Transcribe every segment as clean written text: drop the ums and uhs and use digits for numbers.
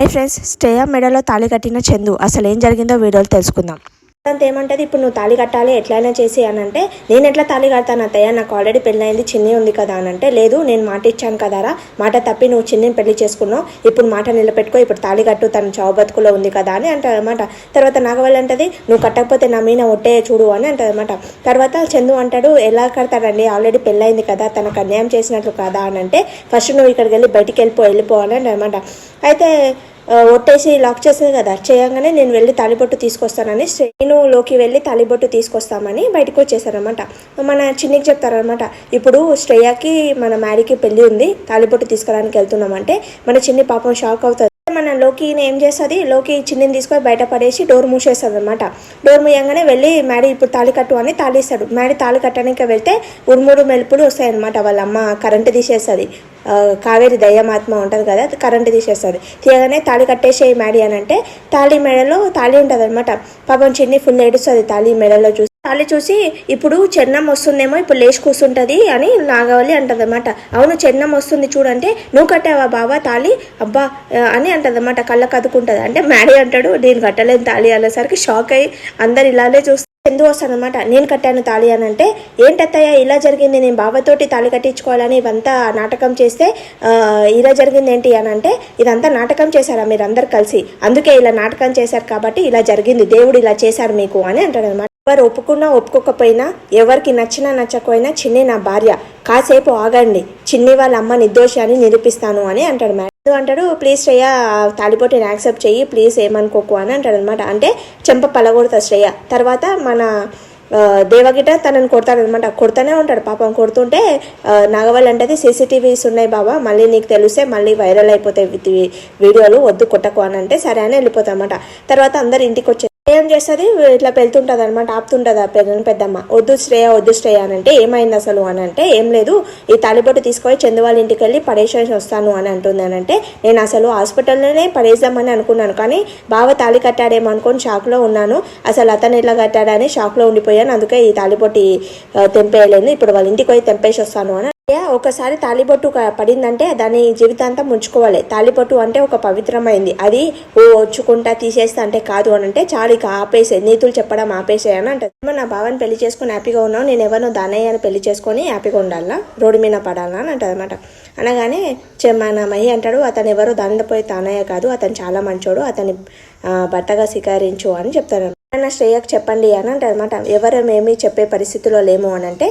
Hi friends, Shreya మెడలో తాళి కట్టిన చందు అసలు ఏం జరిగిందో వీడియోలో తెలుసుకుందాం. అంత ఏమంటది, ఇప్పుడు నువ్వు తాళి కట్టాలి ఎట్లయినా చేసి అని అంటే, నేను ఎట్లా తాళి కడతాను అత్తయ్య, నాకు ఆల్రెడీ పెళ్ళయింది, చిన్ని ఉంది కదా అని అంటే, లేదు నేను మాట ఇచ్చాను కదారా, మాట తప్పి నువ్వు చిన్నిని పెళ్లి చేసుకున్నావు, ఇప్పుడు మాట నిలబెట్టుకో, ఇప్పుడు తాళి కట్టు, తను చావు బతుకులో ఉంది కదా అని అంటారు అనమాట. తర్వాత నాగవల్లి అంటది, నువ్వు కట్టకపోతే నా మీద ఒట్టే చూడు అని అంటారు అనమాట. తర్వాత చందు అంటాడు, ఎలా కడతాడండి, ఆల్రెడీ పెళ్ళయింది కదా, తనకు అన్యాయం చేసినట్లు కదా అని అంటే, ఫస్ట్ నువ్వు ఇక్కడికి వెళ్ళి బయటికి వెళ్ళిపో అని అనమాట. అయితే ఒట్టేసి లాక్ చేసేది కదా, చేయగానే నేను వెళ్ళి తాలిబొట్టు తీసుకొస్తానని శ్రేణులోకి వెళ్ళి తాలిబొట్టు తీసుకొస్తామని బయటకు వచ్చేసారనమాట. మన చిన్నికి చెప్తారనమాట, ఇప్పుడు శ్రేయకి మన మ్యారీకి పెళ్ళి ఉంది, తాలిబొట్టు తీసుకురానికి వెళ్తున్నామంటే మన చిన్ని పాపం షాక్ అవుతుంది. మన లోకిని ఏం చేస్తుంది, లోకి చిన్నిని తీసుకొని బయట పడేసి డోర్ మూసేస్తుంది అనమాట. డోర్ మూయంగానే వెళ్ళి మ్యాడీ ఇప్పుడు తాళి కట్టు అని తాళిస్తాడు. మ్యాడీ తాళి కట్టడానికి వెళ్తే ఉరుమురు మెలుపులు వస్తాయన్నమాట. వాళ్ళ అమ్మ కరెంటు తీసేస్తుంది, కావేరి దయ్యమాత్మ ఉంటుంది కదా, కరెంటు తీసేస్తుంది. తీయగానే తాళి కట్టేసేయి మ్యాడీ అని అంటే, తాళి మెడలో తాళి ఉంటుంది అనమాట. పాపం చిన్ని ఫుల్ ఏడుస్తుంది తాళి మెడలో చూసి. తాళి చూసి ఇప్పుడు చెన్నం వస్తుందేమో, ఇప్పుడు లేచి కూర్చుంటుంది అని నాగవల్లి అంటది అనమాట. అవును చెన్నం వస్తుంది చూడంటే, నువ్వు కట్టావా బాబా తాళి అబ్బా అని అంటది అనమాట. కళ్ళ కదుకుంటుంది. అంటే మ్యాడీ అంటాడు, నేను కట్టలేని తాళి అనేసరికి షాక్ అయ్యి అందరు ఇలానే చూస్తే చందు వస్తానమాట, నేను కట్టాను తాళి అని అంటే, ఏంటత్తయ్య ఇలా జరిగింది, నేను బాబాతోటి తాళి కట్టించుకోవాలని ఇవంతా నాటకం చేస్తే ఇలా జరిగింది ఏంటి అని అంటే, ఇదంతా నాటకం చేశారా మీరు అందరు కలిసి, అందుకే ఇలా నాటకం చేశారు కాబట్టి ఇలా జరిగింది, దేవుడు ఇలా చేశారు మీకు అని అంటాడు అనమాట. ఎవరు ఒప్పుకున్నా ఒప్పుకోకపోయినా, ఎవరికి నచ్చినా నచ్చకపోయినా చిన్ని నా భార్య, కాసేపు ఆగండి, చిన్ని వాళ్ళ అమ్మ నిర్దోషి అని నిరూపిస్తాను అని అంటాడు. మ్యాడీ అంటాడు, ప్లీజ్ శ్రేయ తాలిబొట్టు నేను యాక్సెప్ట్ చెయ్యి ప్లీజ్, ఏమనుకోకు అని అంటాడు అనమాట. అంటే చెంప పలగొడతాడు శ్రేయ. తర్వాత మన దేవగిట తనని కొడతాడనమాట. కొడుతూనే ఉంటాడు పాపం. కొడుతుంటే నాగవల్లి అంటది, సీసీటీవీస్ ఉన్నాయి బాబా, మళ్ళీ నీకు తెలిస్తే మళ్ళీ వైరల్ అయిపోతాయి వీడియోలు, వద్దు కొట్టకు అని అంటే సరే అని వెళ్ళిపోతాయి అనమాట. తర్వాత అందరు ఇంటికి వచ్చే ఏం చేస్తుంది, ఇట్లా వెళ్తుంటుంది అనమాట, ఆపుతుంటుంది ఆ పెద్దమ్మ. వద్దు శ్రేయ అని అంటే, ఏమైంది అసలు అని అంటే, ఏం లేదు, ఈ తాలిబొట్టు తీసుకొని చందు వాళ్ళ ఇంటికి వెళ్ళి పడేసేసి వస్తాను అని అంటుంది అని అంటే, నేను అసలు హాస్పిటల్లోనే పడేద్దామని అనుకున్నాను, కానీ బావ తాళి కట్టాడేమో అనుకొని షాక్లో ఉన్నాను, అసలు అతను ఎట్లా కట్టాడని షాక్లో ఉండిపోయాను, అందుకే ఈ తాలిబొట్టు తెంపేయలేదు, ఇప్పుడు వాళ్ళ ఇంటికి పోయి తెంపేసి వస్తాను అని. ఒకసారి తాలిబొట్టు పడిందంటే దాని జీవితాంతం ఉంచుకోవాలి. తాలిబొట్టు అంటే ఒక పవిత్రమైంది, అది వచ్చుకుంటా తీసేస్తా అంటే కాదు అని అంటే, చాలు ఇక ఆపేసే, నీతులు చెప్పడం ఆపేసే అని అంటది. నా బావని పెళ్లి చేసుకుని హ్యాపీగా ఉన్నావు, నేను ఎవరినో దానయ్యని పెళ్లి చేసుకొని హ్యాపీగా ఉండాలా, రోడ్డు మీద పడాలా అని అంటది అనమాట. అనగానే మన మహి అంటాడు, అతను ఎవరో దానిలో పోయి తానయ్య కాదు, అతను చాలా మంచోడు, అతని భర్తగా స్వీకరించు అని చెప్తారు. శ్రేయకు చెప్పండి అని అంటారు అనమాట. ఎవరేమేమి చెప్పే పరిస్థితిలో లేము అని అంటే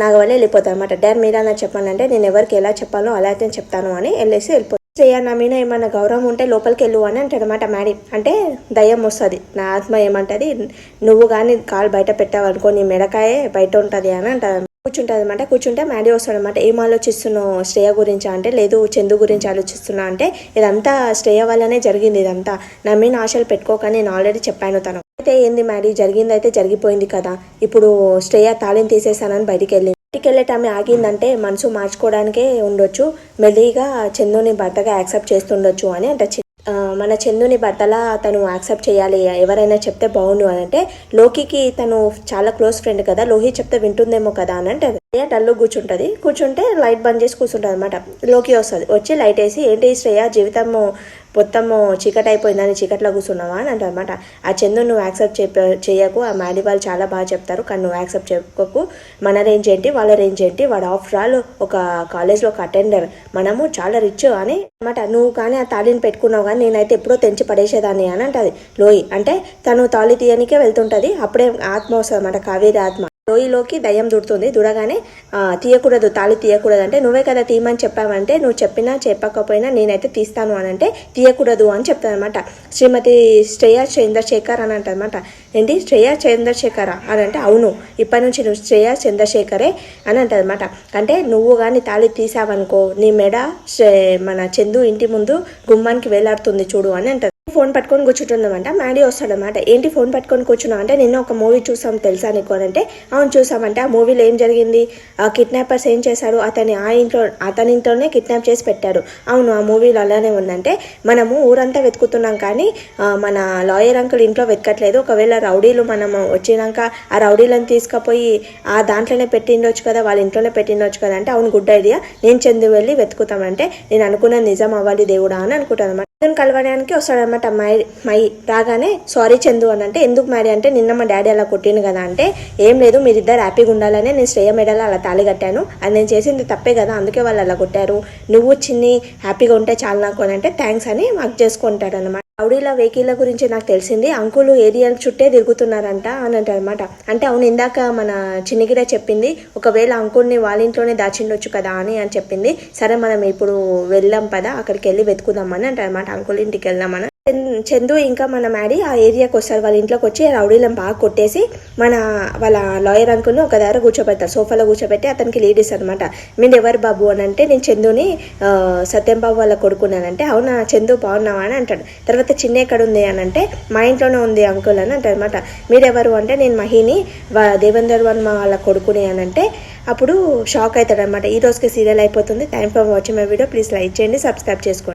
నాగవల్లి వెళ్ళిపోతారు అనమాట. డాడ్ మీరన్నా చెప్పండి అంటే, నేను ఎవరికి ఎలా చెప్పాలో అలా అయితే చెప్తాను అని వెళ్ళేసి వెళ్ళిపోతాను. శ్రేయ నా మీద ఏమన్నా గౌరవం ఉంటే లోపలికి వెళ్ళు అని అంటాడు అనమాట మ్యాడీ. అంటే దయ్యం వస్తుంది, నా ఆత్మ ఏమంటది, నువ్వు కానీ కాలు బయట పెట్టావనుకో నీ మెడకాయే బయట ఉంటుంది అని అంటారు. కూర్చుంటుంది అనమాట. కూర్చుంటే మ్యాడీ వస్తాడు అనమాట. ఏం ఆలోచిస్తున్నావు శ్రేయ గురించి అంటే, లేదు చందు గురించి ఆలోచిస్తున్నా అంటే, ఇదంతా శ్రేయ వల్లనే జరిగింది, ఇదంతా నా మీద ఆశలు పెట్టుకోకని నేను ఆల్రెడీ చెప్పాను. తను అయితే ఏంది మ్యాడీ, జరిగిందైతే జరిగిపోయింది కదా, ఇప్పుడు శ్రేయ తాళిని తీసేసానని బయటికి వెళ్ళేట ఆమె ఆగిందంటే మనసు మార్చుకోవడానికే ఉండొచ్చు, మెల్లిగా చందుని భర్తగా యాక్సెప్ట్ చేస్తుండొచ్చు అని అంటే, మన చందుని భర్తలా తను యాక్సెప్ట్ చేయాలి, ఎవరైనా చెప్తే బాగుండు అని అంటే, లోకికి తను చాలా క్లోజ్ ఫ్రెండ్ కదా, లోహి చెప్తే వింటుందేమో కదా అని అంటే డల్లు కూర్చుంటే లైట్ బంద్ చేసి కూర్చుంటుంది అనమాట. లోకి వస్తుంది, వచ్చి లైట్ వేసి, ఏంటి శ్రేయ జీవితము మొత్తము చీకటి అయిపోయిందని చీకట్లో కూర్చున్నావా అని అంటారు అనమాట. ఆ చందు నువ్వు యాక్సెప్ట్ చేయకు, ఆ మ్యాడీ వాళ్ళు చాలా బాగా చెప్తారు, కానీ నువ్వు యాక్సెప్ట్ చేసుకోకు, మన రేంజ్ ఏంటి వాళ్ళ రేంజ్ ఏంటి, వాడు ఆఫ్టర్ ఆల్ ఒక కాలేజ్లో ఒక అటెండర్, మనము చాలా రిచ్ అని అనమాట. నువ్వు కానీ ఆ తాళిని పెట్టుకున్నావు కానీ నేనైతే ఎప్పుడో తెంచి పడేసేదాన్ని అని అంటది లోయి. అంటే తను తాళి తీయనికే వెళ్తుంటుంది, అప్పుడే ఆత్మ వస్తుంది అనమాట, కావేరి ఆత్మ. లోయలోకి దయ్యం దుడుతుంది. దుడగానే తీయకూడదు, తాళి తీయకూడదు అంటే, నువ్వే కదా తీయమని చెప్పావంటే, నువ్వు చెప్పినా చెప్పకపోయినా నేనైతే తీస్తాను అని అంటే, తీయకూడదు అని చెప్తాను అనమాట. శ్రీమతి శ్రేయ చంద్రశేఖర్ అని అంటారు అనమాట. ఏంటి శ్రేయ చంద్రశేఖరా అని అంటే, అవును ఇప్పటి నుంచి నువ్వు శ్రేయ చంద్రశేఖరే అని అంటారు అనమాట. అంటే నువ్వు కానీ తాళి తీసావనుకో, నీ మెడ మన చందు ఇంటి ముందు గుమ్మానికి వేలాడుతుంది చూడు అని అంటారు. ఫోన్ పట్టుకొని కూర్చుంటుందన్నమాట. మ్యాడీ వస్తాడనమాట. ఏంటి ఫోన్ పట్టుకొని కూర్చున్నావు అంటే, నిన్న ఒక మూవీ చూసాం తెలుసా నీకు అని అంటే, అవును చూసామంటే, ఆ మూవీలో ఏం జరిగింది, ఆ కిడ్నాపర్స్ ఏం చేశారు, అతని ఇంట్లోనే కిడ్నాప్ చేసి పెట్టారు. అవును ఆ మూవీలో అలానే ఉందంటే, మనము ఊరంతా వెతుకుతున్నాం కానీ మన లాయర్ అంకుల్ ఇంట్లో వెతకట్లేదు, ఒకవేళ రౌడీలు మనము వచ్చినాక ఆ రౌడీలను తీసుకుపోయి ఆ దాంట్లోనే పెట్టిండొచ్చు కదా, వాళ్ళ ఇంట్లోనే పెట్టిండొచ్చు కదా అంటే, అవును గుడ్ ఐడియా, నేను చందు వెళ్ళి వెతుకుతామంటే, నేను అనుకున్న నిజం అవ్వాలి దేవుడా అని అనుకుంటాను అనమాట. కలవడానికి వస్తాడనమాట మై రాగానే సారీ చందు అని అంటే ఎందుకు మ్యారీ అంటే నిన్న మా డాడీ అలా కొట్టిండు కదా అంటే ఏం లేదు మీరిద్దరు హ్యాపీగా ఉండాలని నేను శ్రేయ మెడలో అలా తాళి కట్టాను అది నేను చేసింది తప్పే కదా అందుకే వాళ్ళు అలా కొట్టారు నువ్వు చిన్ని హ్యాపీగా ఉంటే చాలు నాకు అని అంటే థ్యాంక్స్ అని వర్క్ చేసుకుంటాడు అనమాట. రౌడీల వెహికల్ గురించి నాకు తెలిసింది అంకుల్ ఏరియా చుట్టే తిరుగుతున్నారంట అని అంటారు అనమాట. అంటే అవును ఇందాక మన చిన్నిగిరే చెప్పింది ఒకవేళ అంకుల్ని వాళ్ళ ఇంట్లోనే దాచిండొచ్చు కదా అని చెప్పింది. సరే మనం ఇప్పుడు వెళ్దాం పదా అక్కడికి వెళ్ళి వెతుకుదామని అంటారు అనమాట. అంకుల్ ఇంటికి వెళ్దామని చందు ఇంకా మన మ్యాడీ ఆ ఏరియాకి వస్తారు. వాళ్ళ ఇంట్లోకి వచ్చి రౌడీలను బాగా కొట్టేసి వాళ్ళ లాయర్ అంకుల్ని ఒక దగ్గర కూర్చోబెడతారు. సోఫాలో కూర్చోబెట్టి అతనికి లీడ్ ఇస్తారు అనమాట. మీరు ఎవరు బాబు అని అంటే నేను చందుని సత్యం బాబు వాళ్ళ కొడుకున్నానంటే అవునా చందు బాగున్నావా అని అంటాడు. తర్వాత చిన్న ఎక్కడ ఉంది అని అంటే మా ఇంట్లోనే ఉంది అంకుల్ అని అంటారు అనమాట. మీరెవరు అంటే నేను మహిని దేవేందర్ వర్మ వాళ్ళ కొడుకుని అని అంటే అప్పుడు షాక్ అవుతాడు అనమాట. ఈ రోజుకి సీరియల్ అయిపోతుంది. Thank for watching my video. Please like చేయండి, సబ్స్క్రైబ్ చేసుకోండి.